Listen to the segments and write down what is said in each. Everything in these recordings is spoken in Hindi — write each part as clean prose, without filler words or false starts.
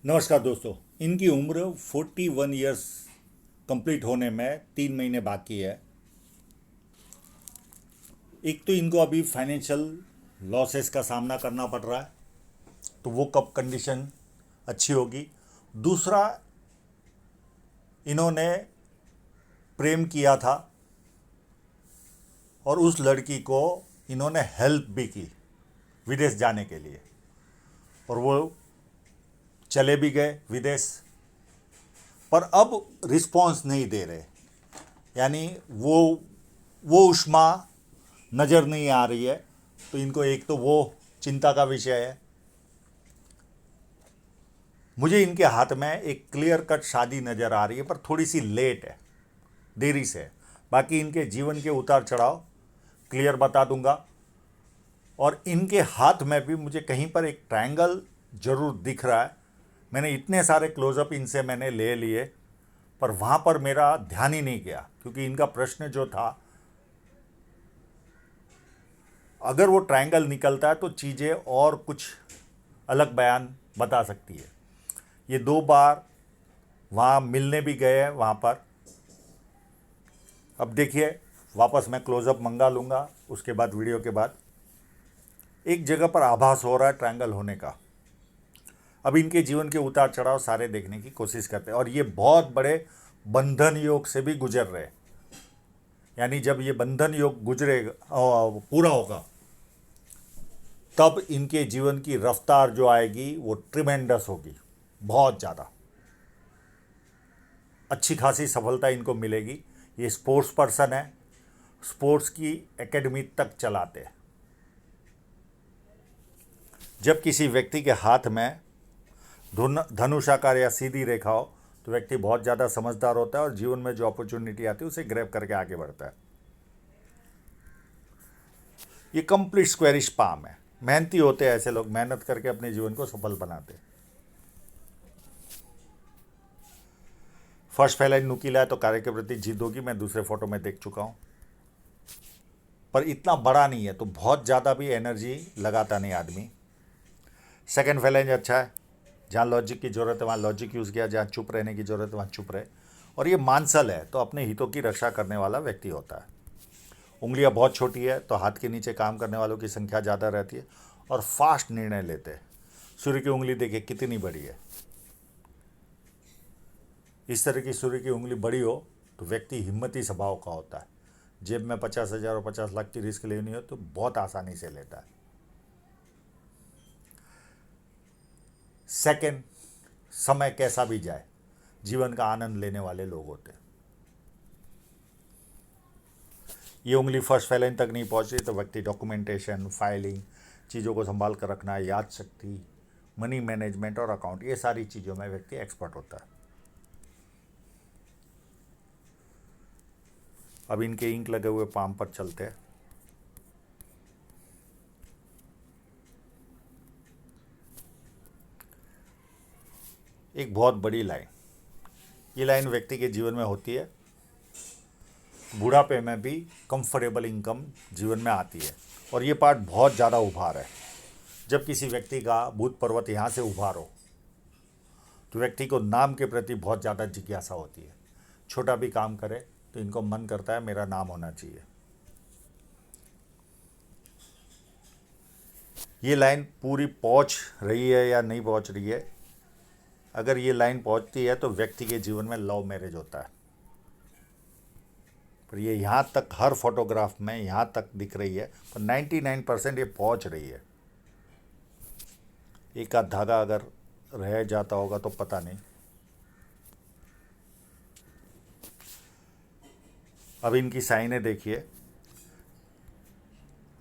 नमस्कार दोस्तों। इनकी उम्र 41 ईयर्स कंप्लीट होने में 3 महीने बाकी है। एक तो इनको अभी फाइनेंशियल लॉसेस का सामना करना पड़ रहा है, तो वो कब कंडीशन अच्छी होगी। दूसरा, इन्होंने प्रेम किया था और उस लड़की को इन्होंने हेल्प भी की विदेश जाने के लिए, और वो चले भी गए विदेश, पर अब रिस्पॉन्स नहीं दे रहे। यानी वो उष्मा नज़र नहीं आ रही है। तो इनको एक तो वो चिंता का विषय है। मुझे इनके हाथ में एक क्लियर कट शादी नज़र आ रही है, पर थोड़ी सी लेट है, देरी से है। बाकी इनके जीवन के उतार चढ़ाव क्लियर बता दूंगा। और इनके हाथ में भी मुझे कहीं पर एक ट्रायंगल जरूर दिख रहा है। मैंने इतने सारे क्लोजअप इनसे मैंने ले लिए, पर वहाँ पर मेरा ध्यान ही नहीं गया, क्योंकि इनका प्रश्न जो था, अगर वो ट्रायंगल निकलता है तो चीज़ें और कुछ अलग बयान बता सकती है। ये 2 बार वहाँ मिलने भी गए हैं वहाँ पर। अब देखिए, वापस मैं क्लोजअप मंगा लूँगा उसके बाद, वीडियो के बाद। एक जगह पर आभास हो रहा है ट्रायंगल होने का। अब इनके जीवन के उतार चढ़ाव सारे देखने की कोशिश करते हैं, और ये बहुत बड़े बंधन योग से भी गुजर रहे हैं। यानी जब ये बंधन योग गुजरेगा, पूरा होगा, तब इनके जीवन की रफ्तार जो आएगी वो ट्रिमेंडस होगी, बहुत ज़्यादा अच्छी खासी सफलता इनको मिलेगी। ये स्पोर्ट्स पर्सन है, स्पोर्ट्स की एकेडमी तक चलाते हैं। जब किसी व्यक्ति के हाथ में धनुषाकार या सीधी रेखा हो, तो व्यक्ति बहुत ज़्यादा समझदार होता है और जीवन में जो अपॉर्चुनिटी आती है उसे ग्रैब करके आगे बढ़ता है। ये कंप्लीट स्क्वेरिश पाम है। मेहनती होते हैं ऐसे लोग, मेहनत करके अपने जीवन को सफल बनाते हैं। फर्स्ट फैलाइन नुकीला है तो कार्य के प्रति जिद होगी, मैं दूसरे फोटो में देख चुका हूँ, पर इतना बड़ा नहीं है, तो बहुत ज़्यादा भी एनर्जी लगाता नहीं आदमी। सेकंड फैलेंज अच्छा है, जहाँ लॉजिक की ज़रूरत है वहाँ लॉजिक यूज़ किया, जहाँ चुप रहने की ज़रूरत है वहाँ चुप रहे। और ये मानसल है, तो अपने हितों की रक्षा करने वाला व्यक्ति होता है। उंगलियाँ बहुत छोटी है, तो हाथ के नीचे काम करने वालों की संख्या ज़्यादा रहती है और फास्ट निर्णय लेते हैं। सूर्य की उंगली देखिए कितनी बड़ी है। इस तरह की सूर्य की उंगली बड़ी हो तो व्यक्ति हिम्मती स्वभाव का होता है। जेब में 50,000 और 50 लाख की रिस्क लेनी हो तो बहुत आसानी से लेता है। सेकंड, समय कैसा भी जाए, जीवन का आनंद लेने वाले लोग होते हैं। ये उंगली फर्स्ट फैलाइन तक नहीं पहुंच रही, तो व्यक्ति डॉक्यूमेंटेशन, फाइलिंग, चीज़ों को संभाल कर रखना, याद शक्ति, मनी मैनेजमेंट और अकाउंट, ये सारी चीज़ों में व्यक्ति एक्सपर्ट होता है। अब इनके इंक लगे हुए पाम पर चलते हैं। एक बहुत बड़ी लाइन, ये लाइन व्यक्ति के जीवन में होती है। बुढ़ापे में भी कंफर्टेबल इनकम जीवन में आती है, और ये पार्ट बहुत ज़्यादा उभार है। जब किसी व्यक्ति का भूत पर्वत यहाँ से उभारो, तो व्यक्ति को नाम के प्रति बहुत ज़्यादा जिज्ञासा होती है। छोटा भी काम करे तो इनको मन करता है मेरा नाम होना चाहिए। ये लाइन पूरी पहुँच रही है या नहीं पहुँच रही है। अगर ये लाइन पहुँचती है तो व्यक्ति के जीवन में लव मैरिज होता है। पर ये यहाँ तक, हर फोटोग्राफ में यहाँ तक दिख रही है, पर 99% ये पहुँच रही है। एक आध धागा अगर रह जाता होगा तो पता नहीं। अब इनकी साइनें देखिए।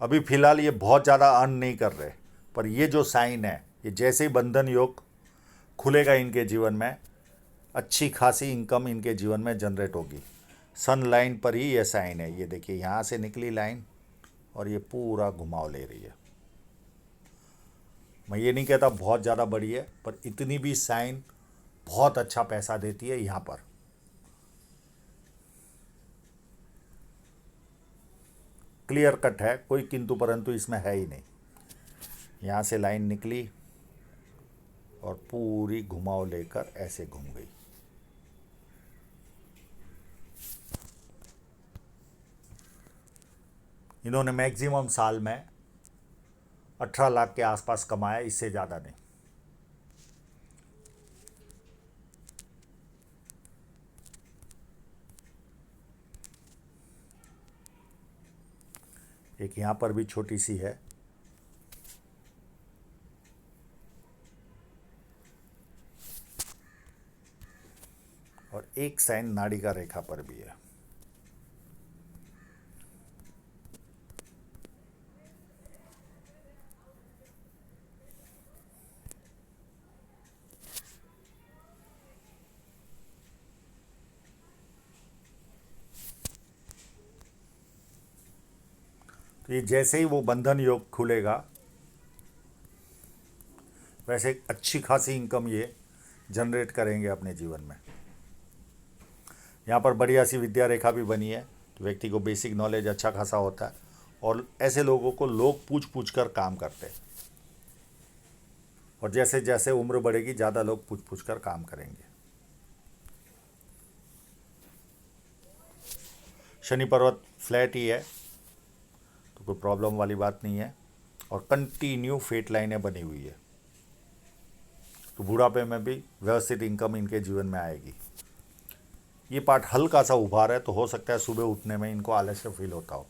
अभी फ़िलहाल ये बहुत ज़्यादा अर्न नहीं कर रहे, पर ये जो साइन है, ये जैसे ही बंधन योग खुलेगा इनके जीवन में, अच्छी खासी इनकम इनके जीवन में जनरेट होगी। सन लाइन पर ही ये साइन है। ये देखिए, यहाँ से निकली लाइन और ये पूरा घुमाव ले रही है। मैं ये नहीं कहता बहुत ज़्यादा बड़ी है, पर इतनी भी साइन बहुत अच्छा पैसा देती है। यहाँ पर क्लियर कट है, कोई किंतु परंतु इसमें है ही नहीं। यहाँ से लाइन निकली और पूरी घुमाव लेकर ऐसे घूम गई। इन्होंने मैक्सिमम साल में 18 लाख के आसपास कमाया, इससे ज़्यादा नहीं। एक यहाँ पर भी छोटी सी है, और एक साइन नाड़िका रेखा पर भी है। तो ये जैसे ही वो बंधन योग खुलेगा, वैसे एक अच्छी खासी इनकम ये जनरेट करेंगे अपने जीवन में। यहाँ पर बढ़िया सी विद्या रेखा भी बनी है, तो व्यक्ति को बेसिक नॉलेज अच्छा खासा होता है, और ऐसे लोगों को लोग पूछ पूछ कर काम करते हैं, और जैसे जैसे उम्र बढ़ेगी ज़्यादा लोग पूछ पूछ कर काम करेंगे। शनि पर्वत फ्लैट ही है, तो कोई प्रॉब्लम वाली बात नहीं है, और कंटिन्यू फेट लाइनें बनी हुई है, तो बुढ़ापे में भी व्यवस्थित इनकम इनके जीवन में आएगी। ये पार्ट हल्का सा उभार है, तो हो सकता है सुबह उठने में इनको आलस्य फील होता हो।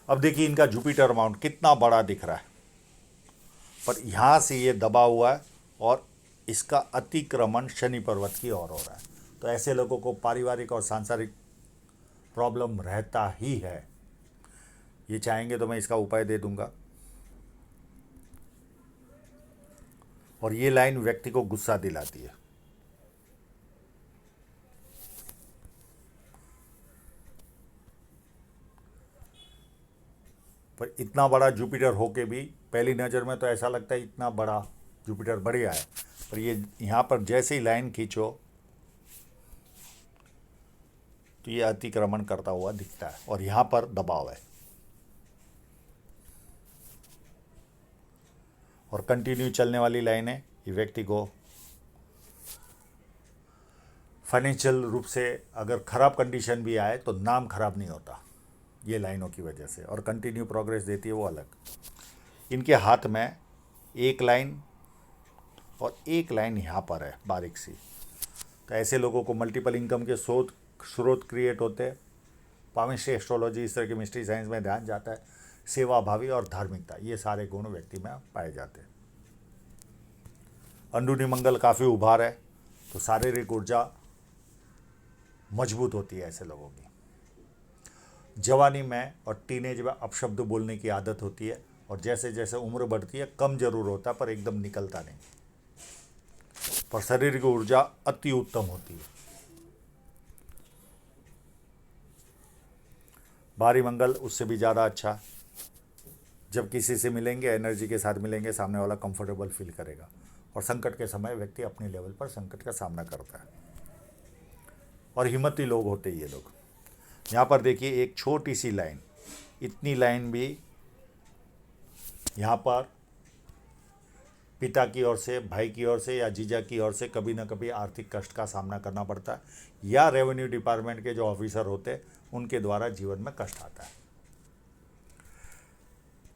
अब देखिए इनका जुपिटर माउंट कितना बड़ा दिख रहा है, पर यहाँ से ये दबा हुआ है, और इसका अतिक्रमण शनि पर्वत की ओर हो रहा है। तो ऐसे लोगों को पारिवारिक और सांसारिक प्रॉब्लम रहता ही है। ये चाहेंगे तो मैं इसका उपाय दे दूंगा। और ये लाइन व्यक्ति को गुस्सा दिलाती है। पर इतना बड़ा जुपिटर होके भी पहली नज़र में तो ऐसा लगता है इतना बड़ा जुपिटर बढ़िया है, पर ये यहाँ पर जैसे ही लाइन खींचो तो ये अतिक्रमण करता हुआ दिखता है, और यहाँ पर दबाव है, और कंटिन्यू चलने वाली लाइन है। ये व्यक्ति को फाइनेंशियल रूप से अगर ख़राब कंडीशन भी आए तो नाम खराब नहीं होता ये लाइनों की वजह से, और कंटिन्यू प्रोग्रेस देती है वो अलग। इनके हाथ में एक लाइन और एक लाइन यहाँ पर है बारीक सी, तो ऐसे लोगों को मल्टीपल इनकम के स्रोत क्रिएट होते हैं। पामिस्ट्री, एस्ट्रोलॉजी, इस तरह की मिस्ट्री साइंस में ध्यान जाता है। सेवा भावी और धार्मिकता, ये सारे गुण व्यक्ति में पाए जाते हैं। अंदरूनी मंगल काफ़ी उभार है, तो शारीरिक ऊर्जा मजबूत होती है ऐसे लोगों की। जवानी में और टीनेज में अपशब्द बोलने की आदत होती है, और जैसे जैसे उम्र बढ़ती है कम जरूर होता पर एकदम निकलता नहीं, पर शरीर की ऊर्जा अति उत्तम होती है। भारी मंगल उससे भी ज़्यादा अच्छा। जब किसी से मिलेंगे, एनर्जी के साथ मिलेंगे, सामने वाला कंफर्टेबल फील करेगा, और संकट के समय व्यक्ति अपने लेवल पर संकट का सामना करता है, और हिम्मती लोग होते ही ये लोग। यहाँ पर देखिए एक छोटी सी लाइन, इतनी लाइन भी यहाँ पर पिता की ओर से, भाई की ओर से या जीजा की ओर से कभी ना कभी आर्थिक कष्ट का सामना करना पड़ता है, या रेवेन्यू डिपार्टमेंट के जो ऑफिसर होते हैं उनके द्वारा जीवन में कष्ट आता है।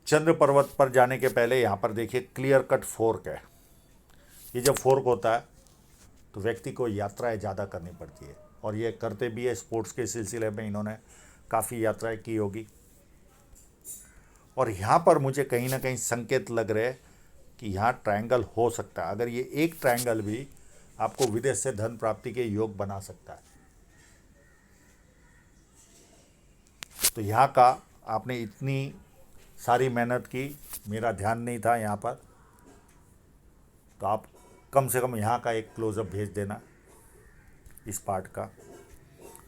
चंद्र पर्वत पर जाने के पहले यहाँ पर देखिए क्लियर कट फोर्क है। ये जब फोर्क होता है तो व्यक्ति को यात्राएं ज़्यादा करनी पड़ती है, और ये करते भी है। स्पोर्ट्स के सिलसिले में इन्होंने काफ़ी यात्राएं की होगी, और यहाँ पर मुझे कहीं ना कहीं संकेत लग रहे हैं कि यहाँ ट्रायंगल हो सकता है। अगर ये एक ट्रायंगल भी आपको विदेश से धन प्राप्ति के योग बना सकता है, तो यहाँ का आपने इतनी सारी मेहनत की, मेरा ध्यान नहीं था यहाँ पर, तो आप कम से कम यहाँ का एक क्लोजअप भेज देना इस पार्ट का।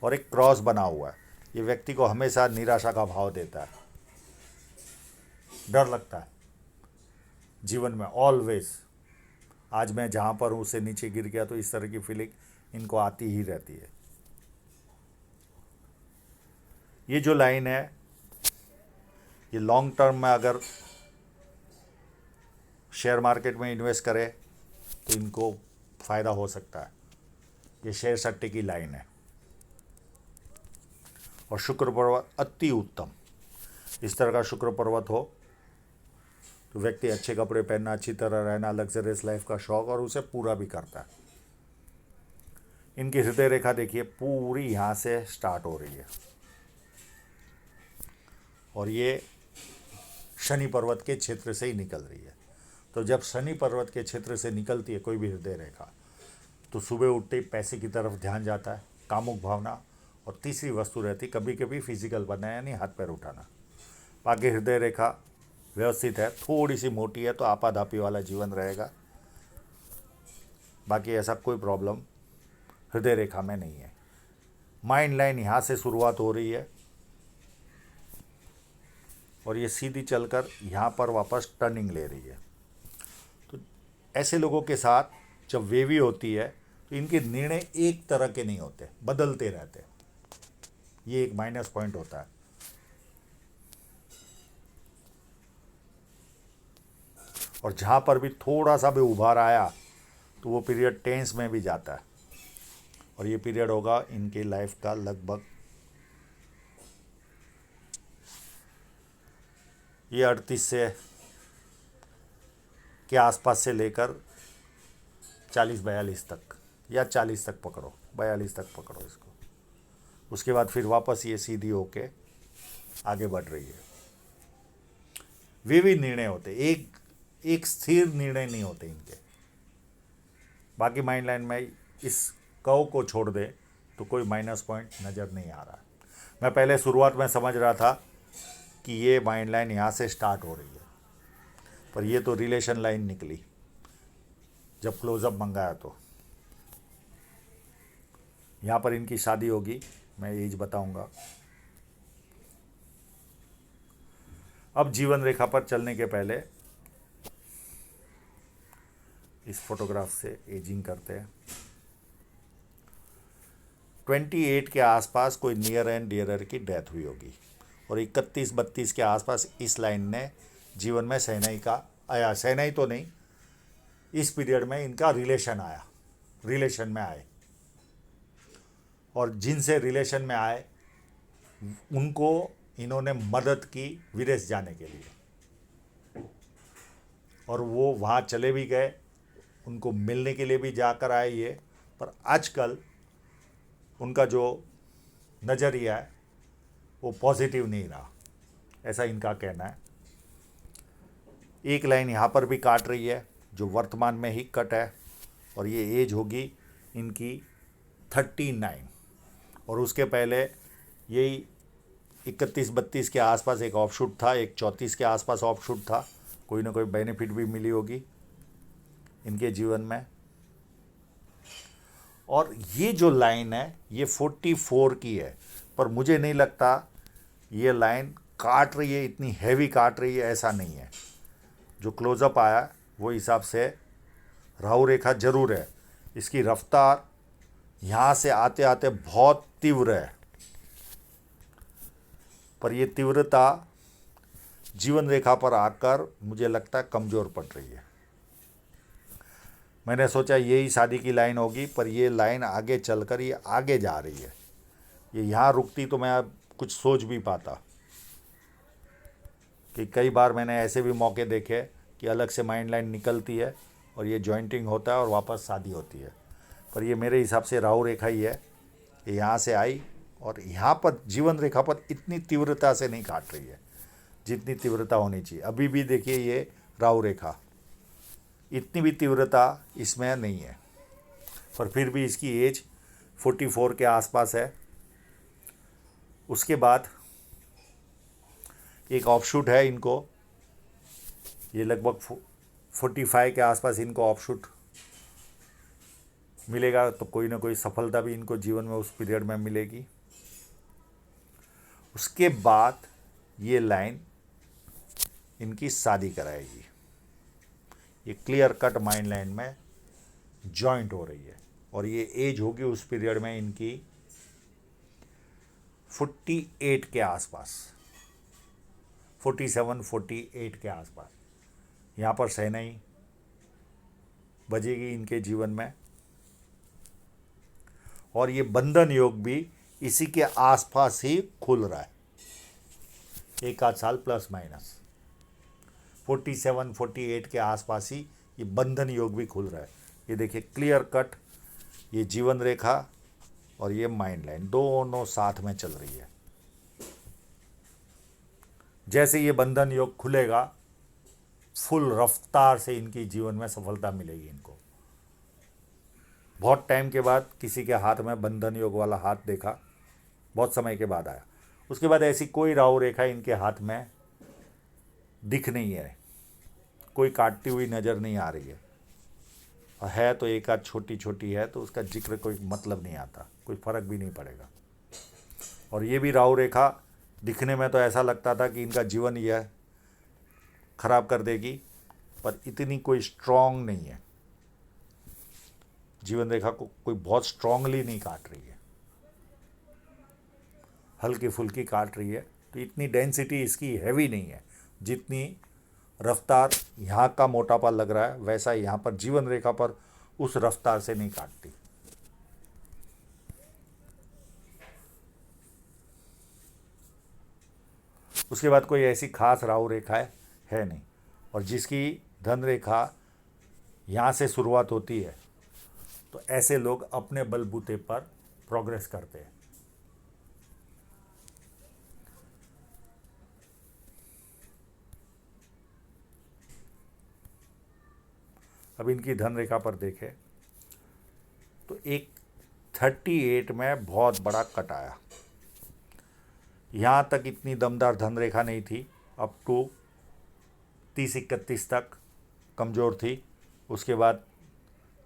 और एक क्रॉस बना हुआ है, ये व्यक्ति को हमेशा निराशा का भाव देता है, डर लगता है जीवन में ऑलवेज। आज मैं जहाँ पर हूँ उससे नीचे गिर गया, तो इस तरह की फीलिंग इनको आती ही रहती है। ये जो लाइन है, ये लॉन्ग टर्म में अगर शेयर मार्केट में इन्वेस्ट करें तो इनको फ़ायदा हो सकता है। ये शेयर सट्टे की लाइन है। और शुक्र पर्वत अति उत्तम, इस तरह का शुक्र पर्वत हो तो व्यक्ति अच्छे कपड़े पहनना, अच्छी तरह रहना, लग्जरियस लाइफ का शौक, और उसे पूरा भी करता है। इनकी हृदय रेखा देखिए पूरी यहाँ से स्टार्ट हो रही है और ये शनि पर्वत के क्षेत्र से ही निकल रही है। तो जब शनि पर्वत के क्षेत्र से निकलती है कोई भी हृदय रेखा, तो सुबह उठते ही पैसे की तरफ ध्यान जाता है, कामुक भावना, और तीसरी वस्तु रहती कभी कभी फिजिकल बनना, यानी हाथ पैर उठाना। बाकी हृदय रेखा व्यवस्थित है, थोड़ी सी मोटी है तो आपाधापी वाला जीवन रहेगा। बाकी ऐसा कोई प्रॉब्लम हृदय रेखा में नहीं है। माइंड लाइन यहाँ से शुरुआत हो रही है और ये सीधी चलकर यहाँ पर वापस टर्निंग ले रही है। तो ऐसे लोगों के साथ जब वेवी होती है तो इनके निर्णय एक तरह के नहीं होते, बदलते रहते। ये एक माइनस पॉइंट होता है। और जहाँ पर भी थोड़ा सा भी उभार आया तो वो पीरियड टेंस में भी जाता है। और ये पीरियड होगा इनकी लाइफ का लगभग ये 38 से के आसपास से लेकर 40-42 तक, या 40 तक पकड़ो, 42 तक पकड़ो इसको। उसके बाद फिर वापस ये सीधी होके आगे बढ़ रही है। वे भी निर्णय होते, एक स्थिर निर्णय नहीं होते इनके। बाकी माइंड लाइन में इस कव को छोड़ दे तो कोई माइनस पॉइंट नज़र नहीं आ रहा। मैं पहले शुरुआत में समझ रहा था कि ये माइंड लाइन यहाँ से स्टार्ट हो रही है, पर ये तो रिलेशन लाइन निकली जब क्लोजअप मंगाया। तो यहाँ पर इनकी शादी होगी, मैं एज बताऊंगा। अब जीवन रेखा पर चलने के पहले इस फोटोग्राफ से एजिंग करते हैं। 28 के आसपास कोई नियर एंड डियरर की डेथ हुई होगी और 31-32 के आसपास इस लाइन ने जीवन में शहनाई का आया। शहनाई तो नहीं, इस पीरियड में इनका रिलेशन आया, रिलेशन में आए, और जिनसे रिलेशन में आए उनको इन्होंने मदद की विदेश जाने के लिए, और वो वहाँ चले भी गए, उनको मिलने के लिए भी जाकर आए ये। पर आजकल उनका जो नज़रिया है वो पॉजिटिव नहीं रहा, ऐसा इनका कहना है। एक लाइन यहाँ पर भी काट रही है जो वर्तमान में ही कट है, और ये एज होगी इनकी 39, और उसके पहले यही 31-32 के आसपास एक ऑफशूट था, एक 34 के आसपास ऑफशूट था। कोई ना कोई बेनिफिट भी मिली होगी इनके जीवन में। और ये जो लाइन है ये 44 की है, पर मुझे नहीं लगता ये लाइन काट रही है, इतनी हैवी काट रही है, ऐसा नहीं है। जो क्लोजअप आया वो हिसाब से राहु रेखा जरूर है। इसकी रफ्तार यहाँ से आते आते बहुत तीव्र है, पर ये तीव्रता जीवन रेखा पर आकर मुझे लगता है कमज़ोर पड़ रही है। मैंने सोचा यही शादी की लाइन होगी, पर ये लाइन आगे चलकर ये आगे जा रही है। ये यहाँ रुकती तो मैं अब कुछ सोच भी पाता। कि कई बार मैंने ऐसे भी मौके देखे कि अलग से माइंड लाइन निकलती है और ये जॉइंटिंग होता है और वापस शादी होती है। पर ये मेरे हिसाब से राहु रेखा ही है, ये यहाँ से आई और यहाँ पर जीवन रेखा पर इतनी तीव्रता से नहीं काट रही है जितनी तीव्रता होनी चाहिए। अभी भी देखिए ये राहु रेखा, इतनी भी तीव्रता इसमें नहीं है, पर फिर भी इसकी एज 44 के आसपास है। उसके बाद एक ऑफशूट है इनको, ये लगभग 45 के आसपास इनको ऑफशूट मिलेगा, तो कोई ना कोई सफलता भी इनको जीवन में उस पीरियड में मिलेगी। उसके बाद ये लाइन इनकी शादी कराएगी। ये क्लियर कट माइंड लाइन में जॉइंट हो रही है और ये एज होगी उस पीरियड में इनकी 48 के आसपास, 47-48 के आसपास। यहाँ पर शहनाई बजेगी इनके जीवन में। और ये बंधन योग भी इसी के आसपास ही खुल रहा है, एक आध साल प्लस माइनस 47 48 के आसपास ही ये बंधन योग भी खुल रहा है। ये देखिए क्लियर कट, ये जीवन रेखा और ये माइंड लाइन दोनों साथ में चल रही है। जैसे ये बंधन योग खुलेगा, फुल रफ्तार से इनकी जीवन में सफलता मिलेगी इनको। बहुत टाइम के बाद किसी के हाथ में बंधन योग वाला हाथ देखा, बहुत समय के बाद आया। उसके बाद ऐसी कोई राहु रेखा इनके हाथ में दिख नहीं है, कोई काटती हुई नज़र नहीं आ रही है। और है तो एक आध छोटी छोटी है, तो उसका जिक्र कोई मतलब नहीं आता, कोई फर्क भी नहीं पड़ेगा। और ये भी राहु रेखा दिखने में तो ऐसा लगता था कि इनका जीवन यह खराब कर देगी, पर इतनी कोई स्ट्रांग नहीं है। जीवन रेखा को कोई बहुत स्ट्रांगली नहीं काट रही है, हल्की फुल्की काट रही है। तो इतनी डेंसिटी इसकी हैवी नहीं है, जितनी रफ्तार यहाँ का मोटापा लग रहा है वैसा यहाँ पर जीवन रेखा पर उस रफ्तार से नहीं काटती। उसके बाद कोई ऐसी खास राहु रेखा है नहीं। और जिसकी धन रेखा यहाँ से शुरुआत होती है, तो ऐसे लोग अपने बलबूते पर प्रोग्रेस करते हैं। अब इनकी धन रेखा पर देखें तो एक 38 में बहुत बड़ा कट आया। यहाँ तक इतनी दमदार धन रेखा नहीं थी, अप टू 30-31 तक कमज़ोर थी। उसके बाद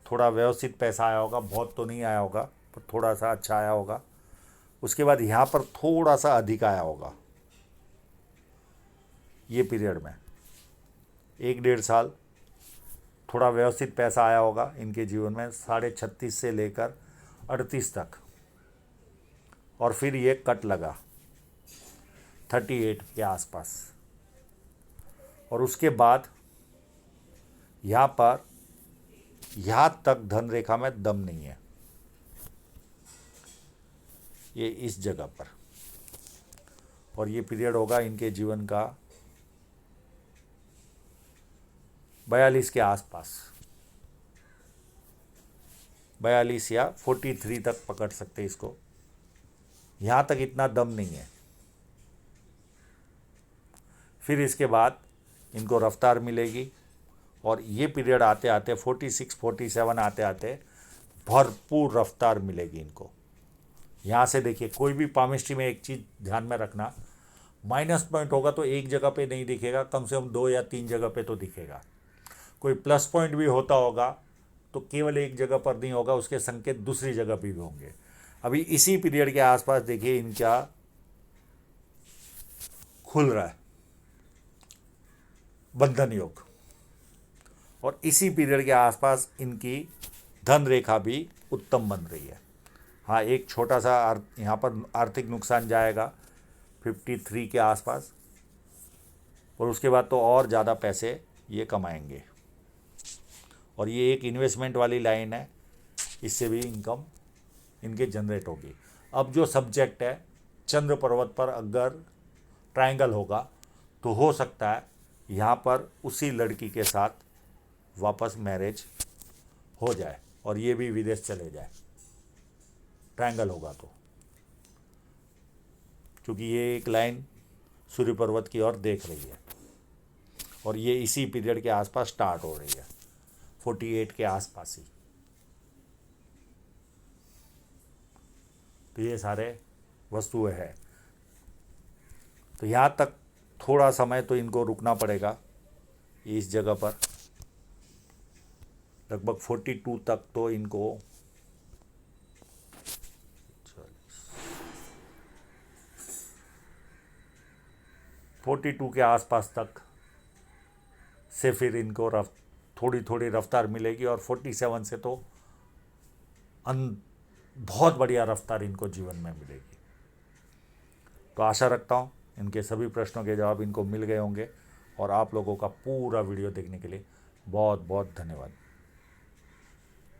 थोड़ा व्यवस्थित पैसा आया होगा, बहुत तो नहीं आया होगा पर थोड़ा सा अच्छा आया होगा। उसके बाद यहाँ पर थोड़ा सा अधिक आया होगा। ये पीरियड में 1-1.5 साल थोड़ा व्यवस्थित पैसा आया होगा इनके जीवन में, 36.5 से लेकर 38 तक। और फिर ये कट लगा 38 के आसपास। और उसके बाद यहाँ पर यहाँ तक धन रेखा में दम नहीं है, ये इस जगह पर। और ये पीरियड होगा इनके जीवन का 42 के आसपास, 42 या 43 तक पकड़ सकते इसको। यहाँ तक इतना दम नहीं है। फिर इसके बाद इनको रफ्तार मिलेगी। और ये पीरियड आते आते 46-47 आते आते भरपूर रफ्तार मिलेगी इनको। यहाँ से देखिए, कोई भी पामिस्ट्री में एक चीज़ ध्यान में रखना, माइनस पॉइंट होगा तो एक जगह पे नहीं दिखेगा, कम से कम 2 या 3 जगह पे तो दिखेगा। कोई प्लस पॉइंट भी होता होगा तो केवल एक जगह पर नहीं होगा, उसके संकेत दूसरी जगह भी होंगे। अभी इसी पीरियड के आसपास देखिए इनका खुल रहा है बंधन योग। और इसी पीरियड के आसपास इनकी धन रेखा भी उत्तम बन रही है। हाँ, एक छोटा सा यहाँ पर आर्थिक नुकसान जाएगा 53 के आसपास, और उसके बाद तो और ज़्यादा पैसे ये कमाएंगे। और ये एक इन्वेस्टमेंट वाली लाइन है, इससे भी इनकम इनके जनरेट होगी। अब जो सब्जेक्ट है, चंद्र पर्वत पर अगर ट्रायंगल होगा तो हो सकता है यहाँ पर उसी लड़की के साथ वापस मैरिज हो जाए और ये भी विदेश चले जाए, ट्रायंगल होगा तो। क्योंकि ये एक लाइन सूर्य पर्वत की ओर देख रही है और ये इसी पीरियड के आसपास स्टार्ट हो रही है, 48 के आसपास ही। तो ये सारे वस्तुएं हैं। तो यहाँ तक थोड़ा समय तो इनको रुकना पड़ेगा इस जगह पर। लगभग 42 तक तो इनको 42 के आसपास तक से फिर इनको थोड़ी थोड़ी रफ्तार मिलेगी। और 47 से तो बहुत बढ़िया रफ्तार इनको जीवन में मिलेगी। तो आशा रखता हूँ इनके सभी प्रश्नों के जवाब इनको मिल गए होंगे। और आप लोगों का पूरा वीडियो देखने के लिए बहुत बहुत धन्यवाद।